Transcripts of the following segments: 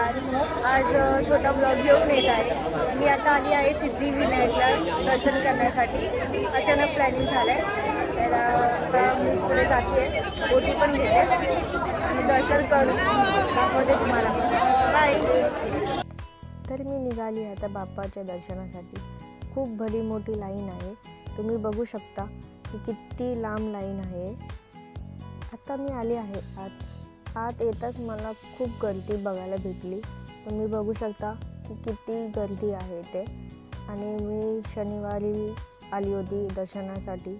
नमस्कार. आज छोटा ब्लॉग घेऊन येत आहे. मी आता आली आहे सिद्धिविनायकला दर्शन करण्यासाठी. अचानक प्लॅनिंग झालं आहे. त्याला आता मी पुढे जाते, ओटी पण घेते आणि दर्शन करून दाखवते तुम्हाला. बाय. तर मी निघाली आता बाप्पाच्या दर्शनासाठी. खूप भली मोठी लाईन आहे. तुम्ही बघू शकता की किती लांब लाईन आहे. आता मी आली आहे आत येताच मला खूप गर्दी बघायला भेटली. तुम्ही बघू शकता की किती गर्दी आहे ते. आणि मी शनिवारी आली होती दर्शनासाठी.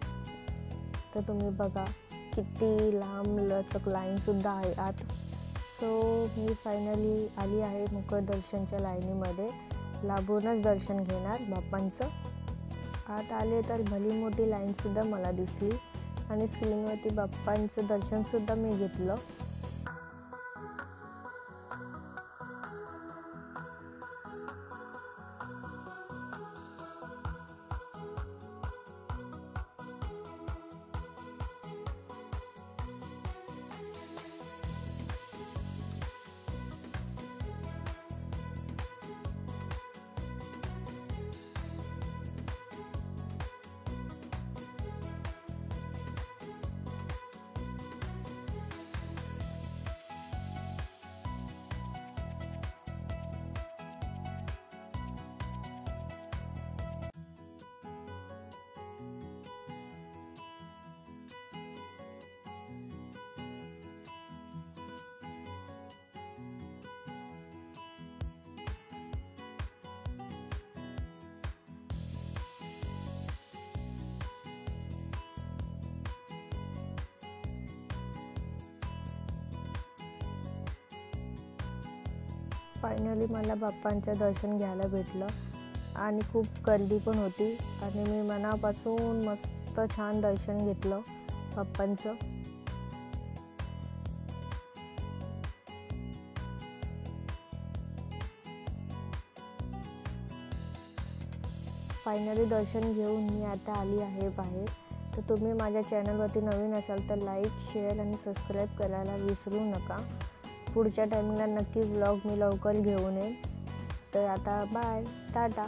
तर तुम्ही बघा किती लांब लचक लाईनसुद्धा आहे आत. सो मी फायनली आली आहे मुखदर्शनच्या लाईनीमध्ये. लांबूनच दर्शन घेणार बाप्पांचं. आत आले तर भली मोठी लाईनसुद्धा मला दिसली आणि स्क्रीनवरती बाप्पांचं दर्शनसुद्धा मी घेतलं. फायनली मला बाप्पांचं दर्शन घ्यायला भेटलं आणि खूप गर्दी पण होती आणि मी मनापासून मस्त छान दर्शन घेतलं बाप्पांचं. फायनली दर्शन घेऊन मी आता आली आहे बाहेर. तर तुम्ही माझ्या चॅनलवरती नवीन असाल तर लाईक, शेअर आणि सबस्क्राईब करायला विसरू नका. पुढच्या टायमिंगला नक्की व्लॉग मी लवकर घेऊन येईन. तर आता बाय, टाटा.